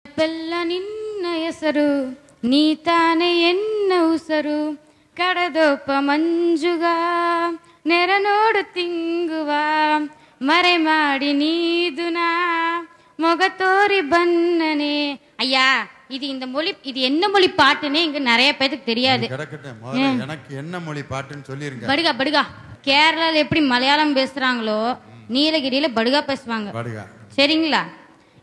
ಬೆಲ್ಲ ನಿನ್ನ ಹೆಸರು ನೀ ತಾನೆ ಎನ್ನ ಉಸರು ಕಡದೋಪ ಮಂಜುಗ ನೆರ ನೋಡು ತಿಂಗುವ ಮರೆ ಮಾಡಿ ನೀದುನಾ முக தோரி பன்னனே. ஐயா, இது இந்த மொழி, இது என்ன மொழி பாட்டுன்னு இங்க நிறைய பேருக்கு தெரியாது. எனக்கு என்ன மொழி பாட்டுன்னு சொல்லிருங்க. படுகா படுகா. கேரளால எப்படி மலையாளம் பேசுறாங்களோ நீலகிரியில படுகா பேசுவாங்க. சரிங்களா?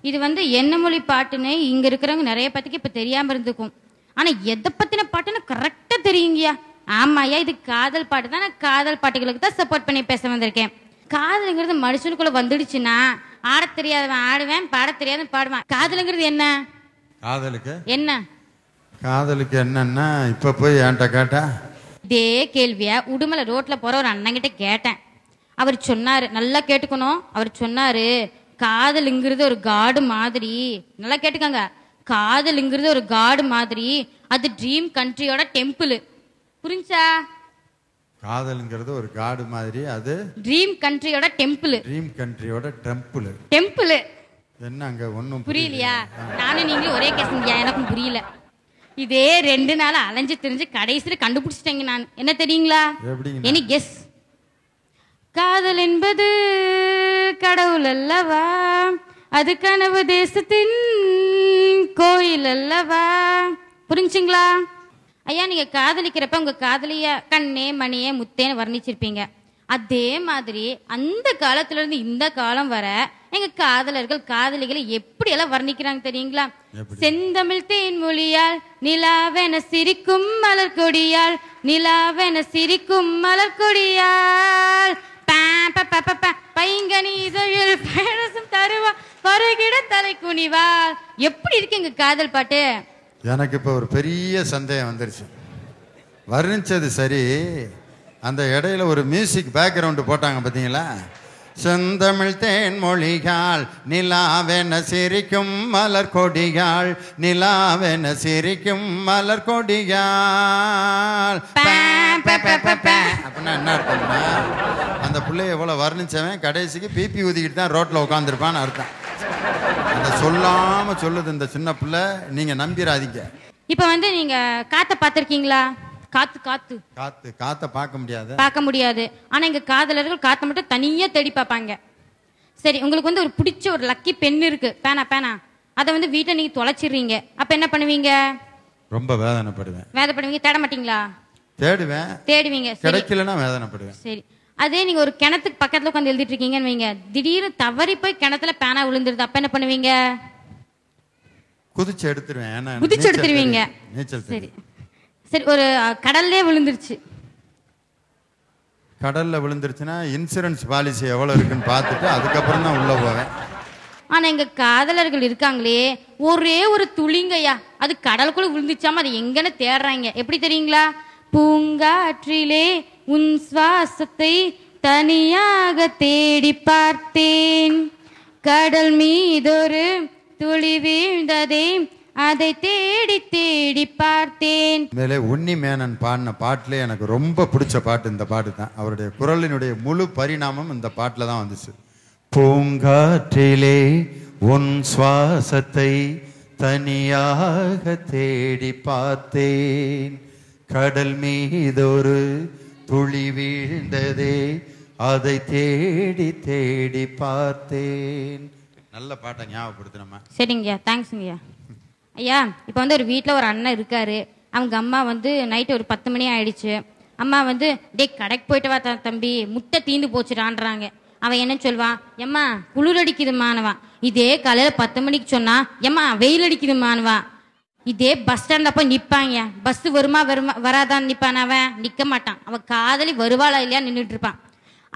இது என்ன மொழி பாட்டுன்னு இங்க இருக்கிறவங்க நிறைய பேத்துக்கு இப்ப தெரியாம இருந்துக்கும். ஆனா எதை பத்தின பாட்டுன்னு கரெக்டா தெரியுங்கய்யா. ஆமாய்யா, இது காதல் பாட்டு தான். நான் காதல் பாட்டுகளுக்கு தான் சப்போர்ட் பண்ணி பேச வந்திருக்கேன். காதலுங்கிறது மனுஷனுக்குள்ள வந்துடுச்சுன்னா ஆட தெரியாதவன் ஆடுவேன், பாட தெரியாதவன் பாடுவான். காதலுங்கிறது என்ன? காதலுக்கு என்ன? காதலுக்கு என்னன்னா இப்ப போய் என்கிட்ட கேட்டா இதே கேள்விய உடுமலை ரோட்ல போற ஒரு அண்ணங்கிட்ட கேட்டேன். அவர் சொன்னாரு, நல்லா கேட்டுக்கணும். அவர் சொன்னாரு, காதலுங்கிறது ஒரு காடு மாதிரி. நல்லா கேட்டுக்கங்க, காதலுங்கிறது ஒரு காடு மாதிரி, அது ட்ரீம் கண்ட்ரியோட டெம்பிள். புரிஞ்சா? காதல்ங்கிறது ஒரு காடு மாதிரி, அது ட்ரீம் கண்ட்ரியோட டெம்பிள். ட்ரீம் கண்ட்ரியோட டெம்பிள். டெம்பிள் என்ன அங்க ஒண்ணும் புரியலையா? நானும் நீங்களும் ஒரே கேசுங்கயா, எனக்கும் புரியல. இதே 2 நாள் அலைஞ்சு தெரிஞ்சு கடைசியில கண்டுபிடிச்சிட்டேங்க நான். என்ன தெரியுங்களா? Any guess? காதல் என்பது கடவுள் அல்லவா, அது கனவு தேசத்தின் கோயில் அல்லவா. புரிஞ்சுங்களா? ஐயா, நீங்க காதலிக்கிறப்ப உங்க காதலிய கண்ணே மணியே முத்தேன்னு வர்ணிச்சிருப்பீங்க. அதே மாதிரி அந்த காலத்துல இருந்து இந்த காலம் வர எங்க காதலர்கள் காதலிகளை எப்படி எல்லாம் வர்ணிக்கிறாங்க தெரியுங்களா? செந்தமிழ் தேன்மொழியால் நிலாவென சிரிக்கும் மலர் கொடியால், நிலாவென சிரிக்கும் மலர் கொடியால், பைங்கனி இதழில் பேரசும் தருவா பருகிட தலை குனிவாள். எப்படி இருக்கு எங்க காதல் பாட்டு? எனக்கு இப்ப ஒரு பெரிய சந்தேகம் வந்துருச்சு. வர்ணிச்சது சரி, அந்த இடையில ஒரு மியூசிக் பேக்ரவுண்டு போட்டாங்க பார்த்தீங்களா? செந்தமிழ் தேன்மொழிகால் நிலாவென சிரிக்கும் மலர் கொடிகால், நிலாவென சிரிக்கும் மலர் கொடிகால். அப்படின்னா என்ன அர்த்தம்னா, அந்த பிள்ளைய எவ்வளவு வர்ணிச்சவன் கடைசிக்கு பிபி ஊதிக்கிட்டு தான் ரோட்ல உட்காந்துருப்பான்னு அர்த்தம். அந்த சொல்லாம சொல்லுது இந்த சின்ன பிள்ளை, நீங்க நம்பிராதீங்க. இப்ப நீங்க காத்த பாத்திருக்கீங்களா? காத்து காத்து காத்து காத்த பார்க்க முடியாது. ஆனா எங்க காதலர்கள் காத்த மட்டும் தனியா தேடி பார்ப்பாங்க. சரி, உங்களுக்கு ஒரு பிடிச்ச ஒரு லக்கி பென் இருக்கு, பேனா. அதை வீட்டை நீங்க தொலைச்சிடுறீங்க. அப்ப என்ன பண்ணுவீங்க? ரொம்ப வேதனைப்படுவீங்க. தேட மாட்டீங்களா? தேடுவீங்க. கிடைக்கலன்னா வேதனைப்படுவேன். சரி, அதே நீங்க ஒரு கிணத்துக்கு பக்கத்துல உட்காந்து எழுதிட்டு இருக்கீங்கன்னு வைங்க, திடீர்னு தவறி போய் கிணத்துல பேனா விழுந்துருது. அப்ப என்ன பண்ணுவீங்க? குதிச்சு எடுத்துருவேன். எடுத்துருவீங்க. சரி சரி, ஒரு கடல்லே விழுந்துருச்சு. கடல்ல விழுந்துருச்சுன்னா இன்சூரன்ஸ் பாலிசி எவ்வளவு இருக்குன்னு பார்த்துட்டு அதுக்கப்புறம் தான் உள்ள போவேன். ஆனா எங்க காதலர்கள் இருக்காங்களே, ஒரே ஒரு துளிங்கய்யா, அது கடலுக்குள்ள விழுந்துச்சாம அது எங்கன்னு தேடுறாங்க. எப்படி தெரியுங்களா? பூங்காற்றிலே உன் சுவாசத்தை தனியாக தேடி பார்த்தேன், கடல் மீதொரு துளி வீழ்ந்ததே அதை தேடி தேடி பார்த்தேன். மேலே உன்னி மேனன் பாடின பாட்டுல எனக்கு ரொம்ப பிடிச்ச பாட்டு இந்த பாட்டு தான். அவருடைய குரலினுடைய முழு பரிணாமம் இந்த பாட்டுல தான் வந்துச்சு. பூங்காற்றிலே உன் சுவாசத்தை தனியாக தேடி பார்த்தேன், கடல் மீதொரு துளி வீழ்ந்ததே அதை தேடி தேடி பார்த்தேன். நல்ல பாட்டை ஞாபகப்படுத்தினமா. சரிங்கய்யா, தேங்க்ஸுங்கய்யா. ஐயா, இப்போ ஒரு வீட்டில் ஒரு அண்ணன் இருக்காரு. அவங்க அம்மா நைட்டு ஒரு 10 மணி ஆயிடுச்சு. அம்மா டே கடைக்கு போயிட்டு வா தம்பி, முட்டை தீந்து போச்சுடான்றாங்க. அவன் என்ன சொல்வான்? எம்மா குளிர் அடிக்குதுமானவான். இதே காலையில் 10 மணிக்கு சொன்னா எம்மா வெயில் அடிக்குதுமானவா. இதே பஸ் ஸ்டாண்ட்ல போய் நிப்பாங்க. பஸ் வருமா வராதான் நிப்பான். அவன் நிக்க மாட்டான். அவன் காதலி வருவாளா இல்லையா நின்றுட்டு இருப்பான்.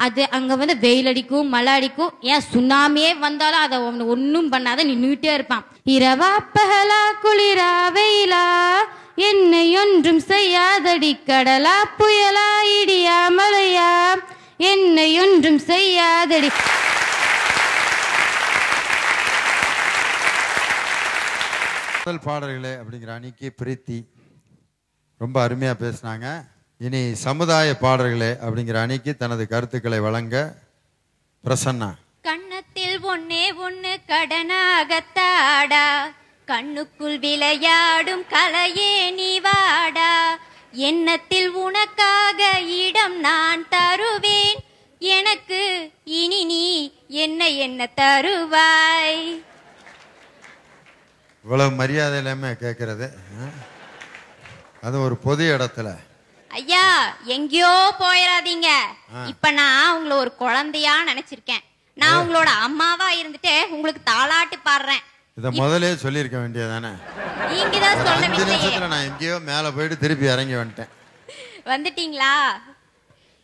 அது அங்க வெயில் அடிக்கும் மழை அடிக்கும், ஏன் சுனாமியே வந்தாலும் அதை ஒன்னும் பண்ணாத நின்றுட்டே இருப்பான். இரவா பகலா குளிரா வெயிலா என்னை ஒன்றும் செய்யாதடி, கடலா புயலா இடியா மழையா என்னை ஒன்றும் செய்யாதடி. முதல் பாடல்களே அப்படிங்கிற அணிக்கு பிரீத்தி ரொம்ப அருமையா பேசினாங்க. இனி சமுதாய பாடல்களே அப்படிங்கிற அணிக்கு தனது கருத்துக்களை வழங்க பிரசன்னா. கண்ணத்தில் ஒன்னே ஒன்னு கடனாகத்தாடா, கண்ணுக்குள் விளையாடும் கலையே நீ வாடா, எண்ணத்தில் உனக்காக இடம் நான் தருவேன், எனக்கு இனி நீ என்ன என்ன தருவாய். இவ்வளவு மரியாதை இல்லாம கேட்கறது, அது ஒரு பொது இடத்துல. ஐயா எங்கேயோ போயிடாதீங்க. இப்ப நான் உங்களை ஒரு குழந்தையா நினைச்சிருக்கேன். நான் உங்களோட அம்மாவா இருந்துட்டு உங்களுக்கு தாலாட்டு பாடுறேன். இத முதலே சொல்லிருக்க வேண்டியதானே? நீங்க தான் சொல்ல 5 நிமிஷத்துல நான் எங்கேயோ மேல போயிட்டு திருப்பி இறங்கி வந்துட்டேன். வந்துட்டீங்களா?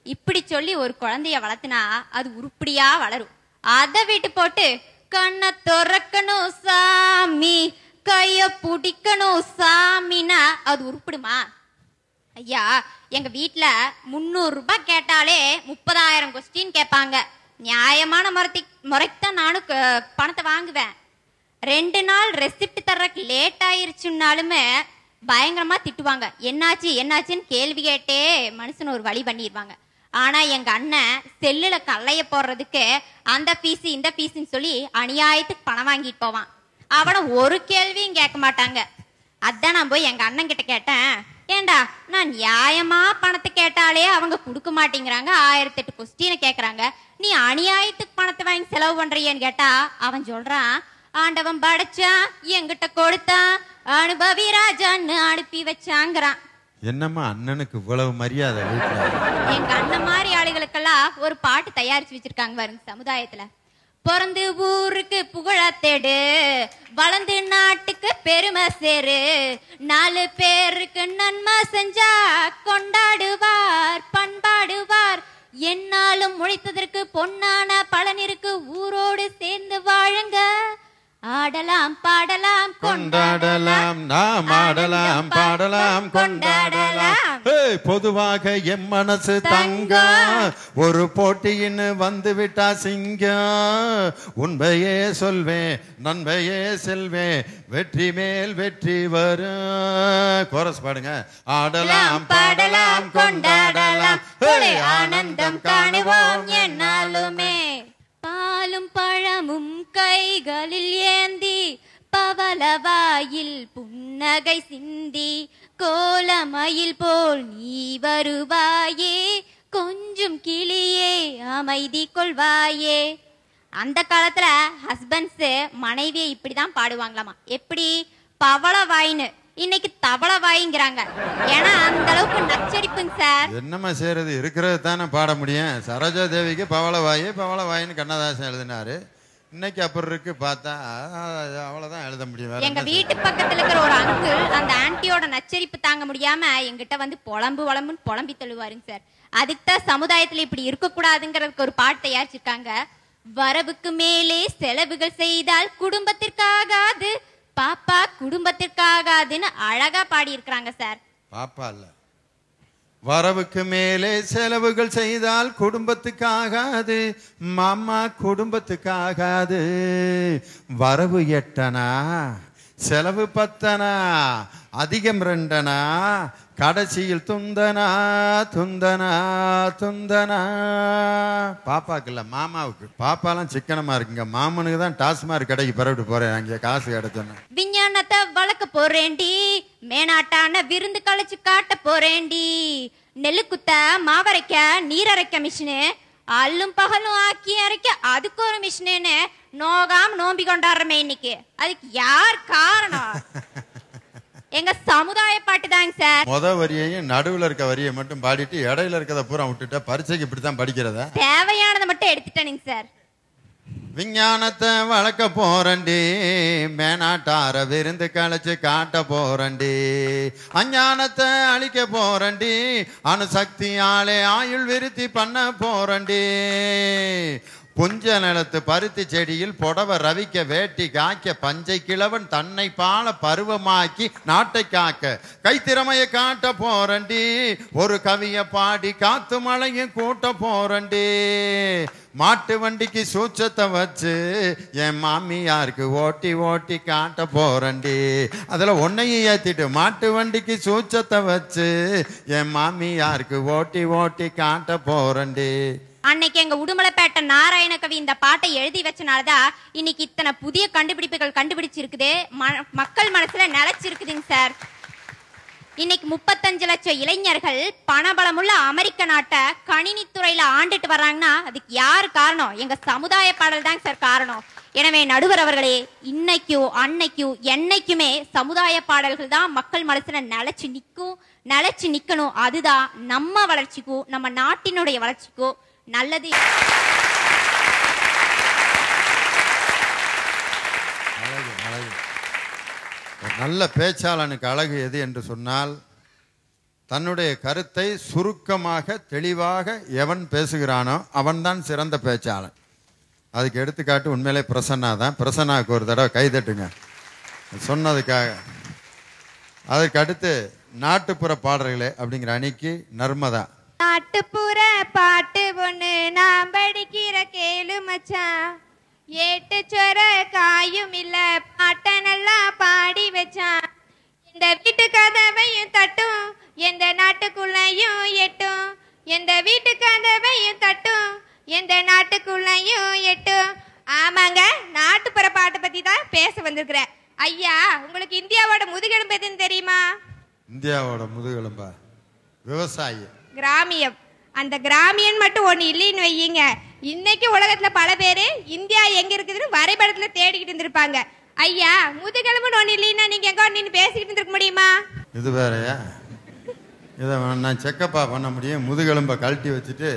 இப்படி சொல்லி ஒரு குழந்தைய வளர்த்துனா அது உருப்படியா வளரும். அதை விட்டு போட்டு கண்ணை திறக்கணும் சாமி, கைய பிடிக்கணும் சாமின்னா அது உருப்பிடுமா? ஐயா எங்க வீட்டுல 300 ரூபாய் கேட்டாலே 30,000 கொஸ்டின் கேட்பாங்க. நியாயமான முறைக்கு தான் நானும் பணத்தை வாங்குவேன். 2 நாள் ரெசிப்ட் தர்றதுக்கு லேட் ஆயிருச்சுன்னாலுமே பயங்கரமா திட்டுவாங்க. என்னாச்சு என்னாச்சுன்னு கேள்வி கேட்டே மனுஷன் ஒரு வழி பண்ணிடுவாங்க. ஆனா எங்க அண்ணன் செல்லுல கல்லைய போடுறதுக்கு அந்த பீஸ் இந்த பீஸ்ன்னு சொல்லி அநியாயத்துக்கு பணம் வாங்கிட்டு போவான். அவனை ஒரு கேள்வியும் கேட்க மாட்டாங்க. அதான் நான் போய் எங்க அண்ணன் கிட்ட கேட்டேன், ஏண்டா நான் நியாயமா பணத்தை கேட்டாலே அவங்க கொடுக்க மாட்டேங்கிறாங்க, 1008 கொஸ்டினை கேட்கறாங்க, நீ அநியாயத்துக்கு பணத்தை வாங்கி செலவு பண்றியன்னு கேட்டா அவன் சொல்றான், ஆண்டவன் படைச்சான் எங்கிட்ட கொடுத்தான், அனுபவி ராஜான்னு அனுப்பி வச்சாங்கிறான். என்னம்மா அண்ணனுக்கு இவ்வளவு மரியாதை? எங்க அண்ணன் மாதிரி ஆளுகளுக்கெல்லாம் ஒரு பாட்டு தயாரிச்சு வச்சிருக்காங்க பாருங்க சமுதாயத்துல. பிறந்து ஊருக்கு புகழ தேடு, வளர்ந்து நாட்டுக்கு பெருமை சேரு, 4 பேருக்கு நன்மை செஞ்சா கொண்டாடுவார் பண்பாடுவார், என்னாலும் உழைத்ததற்கு பொன்னான பலன் இருக்கு, ஊரோடு சேர்ந்து வாழுங்க, ஆடலாம் பாடலாம் கொண்டாடலாம், நாம் ஆடலாம் பாடலாம் கொண்டாடலாம். பொதுவாக எம் மனசு தங்கம், ஒரு போட்டின்னு வந்து விட்டா சிங்கம், உண்மையே சொல்வேன் நன்மையே செல்வேன், வெற்றி மேல் வெற்றி வரும். கோரஸ் பாடுங்க. ஆடலாம் பாடலாம் கொண்டாடலாம், ஆனந்தம் காணுவோம் என்னாலுமே. பாலும் பழமும் கைகளில் ஏந்தி, பவளவாயில் புன்னகை சிந்தி, கோலமயில் போல் நீ வருவாயே, கொஞ்சம் கிளியே அமைதி கொள்வாயே. அந்த காலத்துல ஹஸ்பண்ட்ஸ் மனைவியை இப்படிதான் பாடுவாங்களாமா. எப்படி? பவளவாயின்னு. இன்னைக்கு தவளவாய்ங்கிறாங்க. ஏன்னா அந்த அளவுக்கு நச்சரிப்புங்க சார். என்னமா செய்யறது, இருக்கிறது தானே பாட முடியும். சரோஜா தேவிக்கு பவளவாயின்னு கண்ணதாசன் எழுதினாரு. இன்னைக்கு அப்புறம் இருக்கு பார்த்தா அவ்வளவுதான் எழுத முடியும். எங்க வீட்டு பக்கத்துல இருக்கிற ஒரு அங்கிள் அந்த ஆன்ட்டியோட நச்சரிப்பு தாங்க முடியாம எங்கிட்ட வந்து புலம்புன்னு புலம்பி தள்ளுவாருங்க சார். அதுக்கு தான் சமுதாயத்துல இப்படி இருக்க கூடாதுங்கிறதுக்கு ஒரு பாட்டு தயாரிச்சிருக்காங்க. வரவுக்கு மேலே செலவுகள் செய்தால் குடும்பத்திற்காகாது, பாப்பா குடும்பத்திற்காகாதுன்னு அழகா பாடி இருக்கிறாங்க சார். பாப்பா இல்ல, வரவுக்கு மேலே செலவுகள் செய்தால் குடும்பத்துக்காகாது, மாமா குடும்பத்துக்காகாது, வரவு 8அனா செலவு 10அனா, அதிகம் 2அனா, கடைசியில் துந்தனா துந்தனா துந்தனா. பாப்பாக்கு இல்ல மாமாவுக்கு. பாப்பாலாம் சிக்கனமா இருக்குங்க, மாமனுக்கு தான் டாஸ்மார்க் கடைக்கு பிறவிட்டு போறேன், அங்கே காசு கிடைச்சோன்னு. விஞ்ஞானத்தை வளர்க்க போறேன்டி, மேனாட்டான விருந்து கழிச்சு காட்ட போறேன்டி, நெல்லு குத்த மாவரைக்க நீரரைக்க மிஷினு, அல்லும் பகலும் ஆக்கி அரைக்க அதுக்கு ஒரு மிஷினு நோகாம நோம்பி கொண்டாடுறமே இன்னைக்கு. அதுக்கு யார் காரணம்? எங்க சமுதாய பாட்டு தாங்க சார். முத வரியையும் நடுவுல இருக்க வரியை மட்டும் பாடிட்டு இடையில இருக்கத பூரா விட்டுட்டா பரீட்சைக்கு இப்படித்தான் படிக்கிறதா? தேவையானதை மட்டும் எடுத்துட்டேனுங்க சார். விஞ்ஞானத்தை வளர்க்க போறண்டி, மேனாட்டார விருந்து கழிச்சு காட்ட போறண்டி, அஞ்ஞானத்தை அழிக்க போறண்டி, அணுசக்தியாலே ஆயுள் விருத்தி பண்ண போறண்டி, புஞ்ச நிலத்து பருத்தி செடியில் புடவ ரவிக்க வேட்டி காய்க்க, பஞ்சை கிழவன் தன்னை பால பருவமாக்கி நாட்டை காக்க, கைத்திறமைய காட்ட போறண்டி, ஒரு கவிய பாடி காத்து மழையும் கூட்ட போறண்டி, மாட்டு வண்டிக்கு சூச்சத்தை வச்சு என் மாமியாருக்கு ஓட்டி ஓட்டி காட்ட போறண்டி, அதுல ஒன்னையும் ஏத்திட்டு மாட்டு வண்டிக்கு சூச்சத்தை வச்சு என் மாமியாருக்கு ஓட்டி ஓட்டி காட்ட போறண்டி. அன்னைக்கு எங்க உடுமலைப்பேட்டை நாராயணகவி இந்த பாட்டை எழுதி வச்சனாலதான் இன்னைக்கு இத்தனை புதிய கண்டுபிடிப்புகள் கண்டுபிடிச்சிருக்குது, மக்கள் மனசுல நிலைச்சிருக்குதுங்க சார். இன்னைக்கு 35 லட்சம் இளைஞர்கள் பணபலமுள்ள அமெரிக்க நாட்டை கணினித்துறையில ஆண்டுட்டு வர்றாங்கன்னா அதுக்கு யாரு காரணம்? எங்க சமுதாய பாடல் தாங்க சார் காரணம். எனவே நடுவர் அவர்களே, இன்னைக்கும் அன்னைக்கும் என்னைக்குமே சமுதாய பாடல்கள் தான் மக்கள் மனசுல நிலைச்சு நிக்கணும். அதுதான் நம்ம வளர்ச்சிக்கும் நம்ம நாட்டினுடைய வளர்ச்சிக்கும் நல்லது. நல்ல பேச்சாளனுக்கு அழகு எது என்று சொன்னால், தன்னுடைய கருத்தை சுருக்கமாக தெளிவாக எவன் பேசுகிறானோ அவன்தான் சிறந்த பேச்சாளன். அதுக்கு எடுத்துக்காட்டு உண்மையிலே பிரசன்னா தான். பிரசன்னாவுக்கு ஒரு தடவை கைதட்டுங்க சொன்னதுக்காக. அதற்கு அடுத்து நாட்டுப்புற பாடல்களே அப்படிங்கிற அணிக்கு நர்மதா. நாட்டுப்புற பாட்டு ஒண்ணு நான் படிக்கிற கேளு மச்சான், ஏட்டு சொர காயும் இல்ல பாட்ட நல்லா பாடி வச்சான். இந்த வீட்டு கதவையும் தட்டும் எந்த நாட்டுக்குள்ளையும் எட்டும், எந்த வீட்டு கதவையும் தட்டும் எந்த நாட்டுக்குள்ளையும் எட்டும். ஆமாங்க, நாட்டுப்புற பாட்டை பத்தி தான் பேச வந்திருக்கிறேன். ஐயா, உங்களுக்கு இந்தியாவோட முதுகெலும்பு எதுன்னு தெரியுமா? இந்தியாவோட முதுகெலும்பா? விவசாயி. கிராமியம். அந்த கிராமியன் மட்டும் ஒண்ணு இல்லைன்னு வையுங்க, இன்னைக்கு உலகத்துல பல பேரு இந்தியா எங்க இருக்குதுன்னு வரைபடத்துல தேடிக்கிட்டு இருந்திருப்பாங்க. ஐயா, முதுகெலும்புன்னு ஒண்ணு இல்லைன்னா நீங்க எங்க நின்று பேசிக்கிட்டு இருந்திருக்க முடியுமா? இது வேறயா? இதை நான் செக்கப்பா பண்ண முடியும், முதுகெலும்பை கழட்டி வச்சுட்டு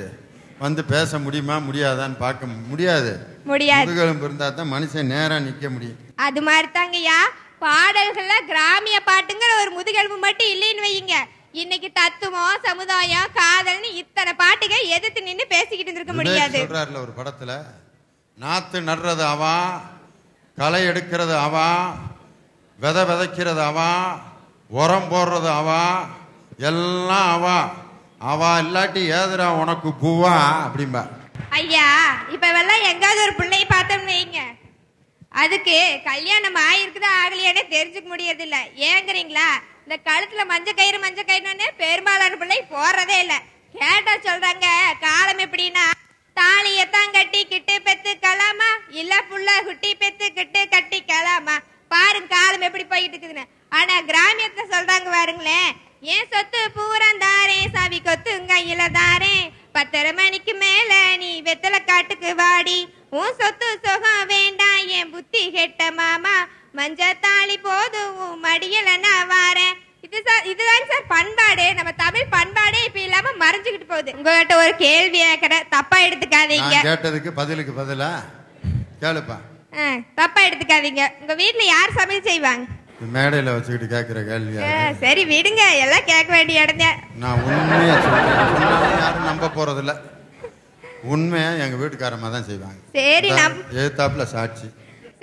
வந்து பேச முடியுமா முடியாதான்னு பார்க்க முடியாது. முதுகெலும்பு இருந்தா தான் மனுஷன் நேரா நிக்க முடியும். அது மாதிரி தாங்கய்யா பாடல்கள்ல கிராமிய பாட்டுங்கிற ஒரு முதுகெலும்பு மட்டும் இல்லைன்னு வையுங்க, இன்னைக்கு தத்துவம் சமுதாயம் காதல்னு இத்தனை பாட்டுக எதிர்த்து நின்று பேசிக்கிட்டு இருக்க முடியாது. சொல்றாருல ஒரு படத்துல, நாத்து நடுறது அவா, களை எடுக்கிறது அவா, விதை விதைக்கிறது அவா, உரம் போடுறது அவா, எல்லாம் அவா. அவா இல்லாட்டி ஏதுரா உனக்கு பூவா அப்படிம்பா. ஐயா, இப்ப எல்லாம் எங்காவது ஒரு பிள்ளையை பார்த்தோம்னு வைங்க, அதுக்கு கல்யாணம் ஆயிருக்குதா ஆகலையானே தெரிஞ்சுக்க முடியறது இல்ல. ஏங்குறீங்களா? இந்த கழுத்துல மஞ்ச கயிறுன்னு பெரும்பாலான பிள்ளை போறதே இல்ல. கேட்டா சொல்றாங்க, காலம் எப்படின்னா தாலியத்தான் கட்டி கிட்டு பெத்து கலாமா, இல்ல புள்ள குட்டி பெத்து கிட்டு கட்டி கலாமா. பாருங்க காலம் எப்படி போயிட்டு இருக்குதுன்னு. ஆனா கிராமியத்துல சொல்றாங்க பாருங்களேன், ஏன் சொத்து பூரம் தாரேன், சாவி கொத்துங்க இல்ல தாரேன், 10:30 மணிக்கு மேல நீ வெத்தல காட்டுக்கு வாடி, உன் சொத்து சுகம் வேண்டாம் என் புத்தி கெட்ட மாமா, மஞ்ச தாலி போதும் உன் மடியல நான் வாரேன். இதுதான் சார் பண்பாடு. நம்ம தமிழ் பண்பாடே இப்ப இல்லாம மறைஞ்சுக்கிட்டு போகுது. உங்ககிட்ட ஒரு கேள்வி கேட்கற, தப்பா எடுத்துக்காதீங்க. கேட்டதுக்கு பதிலுக்கு பதிலா கேளுப்பா. தப்பா எடுத்துக்காதீங்க. உங்க வீட்டுல யார் சமையல் செய்வாங்க? மேடையில வச்சுக்கிட்டு கேட்கிற கேள்வி. சரி விடுங்க, எல்லாம் கேட்க வேண்டிய இடங்க. நான் உண்மையா சொல்றேன், யாரும் நம்ப போறது இல்ல. உண்மையா எங்க வீட்டுக்காரமா தான் செய்வாங்க. சரி, ஏத்தாப்புல சாட்சி.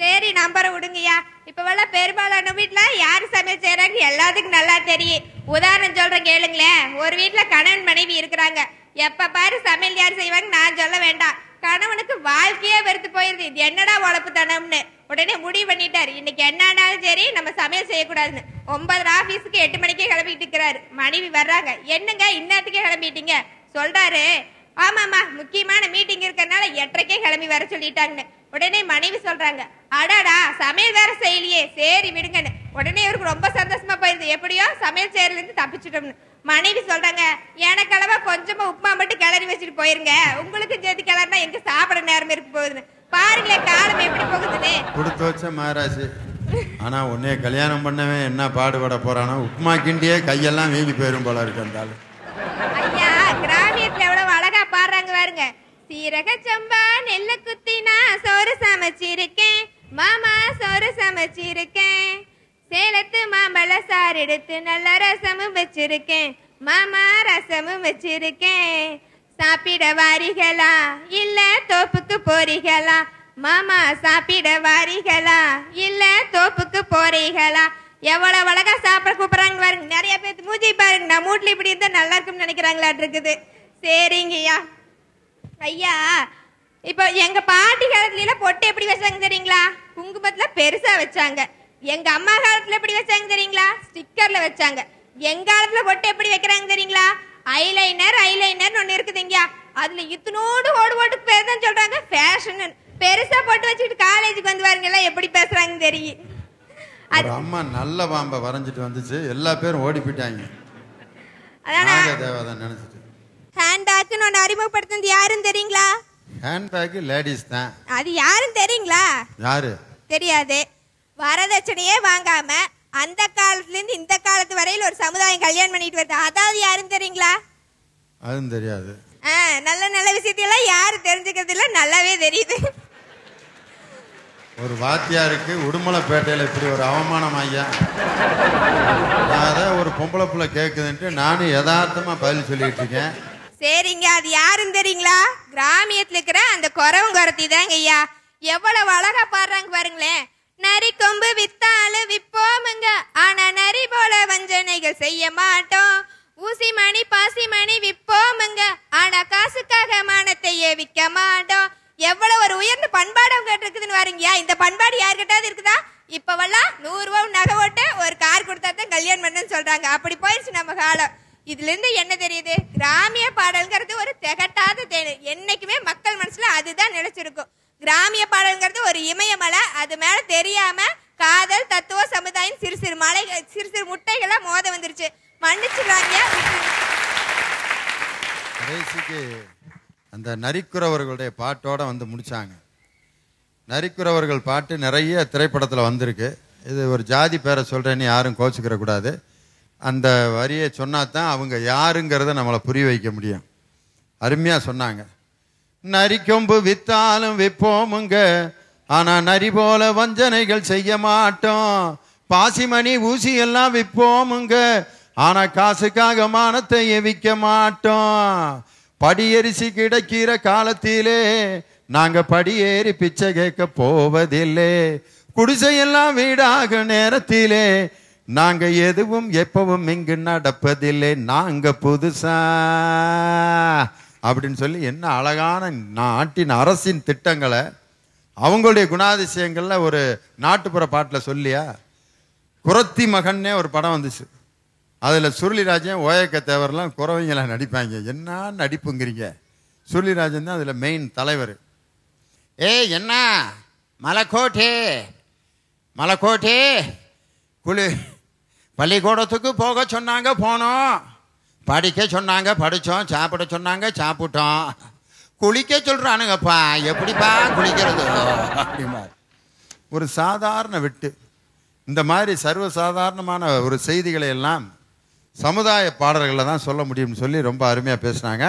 சரி, நம்பர விடுங்கய்யா. இப்ப பெரும்பாலான வீட்டுல யாரு சமையல் செய்யறாங்க எல்லாத்துக்கும் நல்லா தெரியும். உதாரணம் சொல்றேன் கேளுங்களேன். ஒரு வீட்டுல கணவன் மனைவி இருக்கிறாங்க. எப்ப பாரு சமையல் யாரு செய்வாங்க நான் சொல்ல வேண்டாம். கணவனுக்கு வாழ்க்கையே வெறுத்து போயிருது, இது என்னடா உழப்பு தனம்னு. உடனே முடிவு பண்ணிட்டாரு, இன்னைக்கு என்னானாலும் சரி நம்ம சமையல் செய்யக்கூடாதுன்னு. 9 ஆபீஸுக்கு 8 மணிக்கே கிளம்பிட்டு இருக்கிறாரு. மனைவி வர்றாங்க, என்னங்க இன்னத்துக்கே கிளம்பிட்டீங்க? சொல்றாரு, ஆமாமா முக்கியமான மீட்டிங் இருக்கறனால 8:30 கிளம்பி வர சொல்லிட்டாங்கன்னு. உடனே மனைவி சொல்றாங்க, அடாடா சமையல் வேற செய்யலையே, சரி விடுங்கன்னு. உடனே இவருக்கு ரொம்ப சந்தோஷமா போயிருது, எப்படியோ சமையல் செய்யறதுல இருந்து தப்பிச்சுட்டோம்னு. மனைவி சொல்றாங்க, எனக்கு அளவா கொஞ்சமா உப்புமா மட்டும் கிளறி வச்சுட்டு போயிருங்க, உங்களுக்கு சேர்த்து கிளறினா எங்க சாப்பிட நேரம் இருக்கு போகுதுன்னு. பாருங்களேன் காலம் எப்படி போகுதுன்னு. கொடுத்து வச்ச மகாராஜ். ஆனா உன்னைய கல்யாணம் பண்ணவே என்ன பாடுபட போறானோ, உப்புமா கிண்டியே கையெல்லாம் வீங்கி போயிரும் போல இருக்கு அந்த ஆளு. ஐயா, கிராமியத்துல எவ்வளவு அழகா பாடுறாங்க பாருங்க. சீரக சம்பா நெல்ல குத்தினா சோறு சமைச்சிருக்கேன் மாமா, சோறு சமைச்சிருக்கேன், சேலத்து மாம்பழ சாறு எடுத்து நல்ல ரசமும் வச்சிருக்கேன் மாமா, ரசமும் வச்சிருக்கேன். சாப்பிட வாரிகளா இல்ல தோப்புக்கு போறீங்களா மாமா, சாப்பிட வாரிகளா இல்ல தோப்புக்கு போறீங்களா. எவ்வளவு அழகா சாப்பிட கூப்பிடுறாங்க பாருங்க. நிறைய பேர் மூஞ்சி பாருங்க, நம்ம வீட்டுல இப்படி இருந்தா நல்லா இருக்கும்னு நினைக்கிறாங்களாட்டு இருக்குது. சரிங்கய்யா. ஐயா, இப்ப எங்க பாட்டி காலத்துல எல்லாம் பொட்டு எப்படி வச்சாங்க தெரியுங்களா? குங்குமத்துல பெருசா வச்சாங்க. எங்க அம்மா காலத்துல எப்படி வச்சாங்க தெரியுங்களா? ஸ்டிக்கர்ல வச்சாங்க. எங்க காலத்துல பொட்டு எப்படி வைக்கிறாங்க தெரியுங்களா? ஐலைனர் ஒண்ணு இருக்குதுங்க, அதுல இத்தனோடு ஓட்டு பேர் தான் சொல்றாங்க ஃபேஷன். பெருசா போட்டு வச்சுட்டு காலேஜுக்கு வந்து பாருங்க எப்படி பேசுறாங்கன்னு தெரியும். ஒரு அம்மா நல்ல பாம்பை வரைஞ்சிட்டு வந்துச்சு, எல்லா பேரும் ஓடி போயிட்டாங்க. தேவதான் நினைச்சிட்டு. ஹேண்ட்பேக்னு ஒன்று அறிமுகப்படுத்தினது யாருன்னு தெரியுங்களா? ஹேண்ட்பேக் லேடிஸ் தான். அது யாருன்னு தெரியுங்களா? யாரு தெரியாது. வரதட்சணையே வாங்காம அந்த காலத்துல இருந்து இந்த காலத்து வரையில ஒரு சமுதாயம் கல்யாணம் பண்ணிட்டு வருது. அதாவது யாருன்னு தெரியுங்களா? அதுவும் தெரியாது. நல்ல நல்ல விஷயத்தையெல்லாம் யாரு தெரிஞ்சுக்கிறது இல்ல, நல்லாவே தெரியுது. ஒரு வாத்தியாருக்கு உடுமலைப்பேட்டையில இப்படி ஒரு அவமானம் ஐயா. அதான் ஒரு பொம்பளை பிள்ளை கேட்குதுன்ட்டு நானும் யதார்த்தமா பதில் சொல்லிட்டு இருக்கேன். சரிங்க, அது யாருன்னு தெரியுங்களா? கிராமியத்துல இருக்கிற அந்த குறவங்குறத்தி தாங்க ஐயா. எவ்வளவு அழகா பாடுறாங்க பாருங்களேன். நரி கொம்பு வித்தாலும் விப்போமுங்க, ஆனா நரி போல வஞ்சனைகள் செய்ய மாட்டோம். ஊசி மணி பாசி மணி விப்போமுங்க, ஆனா காசுக்காக மானத்தையே விற்க மாட்டோம். எவ்வளவு ஒரு உயர்ந்த பண்பாடு அவங்க இருக்குதுன்னு பாருங்கயா. இந்த பண்பாடு யாருக்கிட்டாவது இருக்குதா? இப்பவெல்லாம் 100 ரூபாய் நகை ஓட்டு ஒரு கார் கொடுத்தா தான் கல்யாணம் பண்ணுன்னு சொல்றாங்க. அப்படி போயிடுச்சு நம்ம காலம். இதுல இருந்து என்ன தெரியுது? கிராமிய பாடல்கிறது ஒரு திகட்டாத தேனு. என்னைக்குமே மக்கள் மனசுல அதுதான் நினைச்சிருக்கும். கிராமிய பாடல்கிறது ஒரு இமயமலை. அது மேல தெரியாம காதல், தத்துவ, சமுதாயம் சிறு சிறு மலை சிறு சிறு முட்டைகளா மோத வந்துருச்சு. மன்னிச்சுடுறாங்க. கடைசிக்கு அந்த நரிக்குறவர்களுடைய பாட்டோட வந்து முடிச்சாங்க. நரிக்குறவர்கள் பாட்டு நிறைய திரைப்படத்தில் வந்திருக்கு. இது ஒரு ஜாதி பேரை சொல்றேன்னு யாரும் கோச்சுக்கிற கூடாது. அந்த வரியை சொன்னா தான் அவங்க யாருங்கிறத நம்மளை புரிய வைக்க முடியும். அருமையா சொன்னாங்க. நரிக்கொம்பு வித்தாலும் விற்போமுங்க, ஆனா நரி போல வஞ்சனைகள் செய்ய மாட்டோம். பாசிமணி ஊசி எல்லாம் விற்போமுங்க, ஆனா காசுக்காக மானத்தை விற்க மாட்டோம். படியரிசி கிடைக்கிற காலத்திலே நாங்க படியேறி பிச்சை கேட்க போவதில்லை. குடிசையெல்லாம் வீடாக நேரத்திலே நாங்க எதுவும் எப்பவும் இங்கு நடப்பதில்லை. நாங்க புதுசா அப்படின்னு சொல்லி என்ன அழகான நாட்டின் அரசின் திட்டங்களை அவங்களுடைய குணாதிசயங்கள்ல ஒரு நாட்டுப்புற பாட்டில் சொல்லியா. குறத்தி மகன்னே ஒரு படம் வந்துச்சு. அதில் சுருளிராஜன், ஓயக்க தேவர்லாம் குறவைங்களாம் நடிப்பாங்க. என்ன நடிப்புங்கிறீங்க. சுருளிராஜன் தான் அதில் மெயின் தலைவர். என்ன மலைக்கோட்டே மலைக்கோட்டே பள்ளிக்கூடத்துக்கு போக சொன்னாங்க, போனோம். படிக்க சொன்னாங்க, படித்தோம். சாப்பிட சொன்னாங்க, சாப்பிட்டோம். குளிக்க சொல்கிறானுங்கப்பா, எப்படிப்பா குளிக்கிறது அப்படிமா. ஒரு சாதாரண விட்டு இந்த மாதிரி சர்வசாதாரணமான ஒரு செய்திகளை எல்லாம் சமுதாய பாடல்களை தான் சொல்ல முடியும்னு சொல்லி ரொம்ப அருமையாக பேசினாங்க.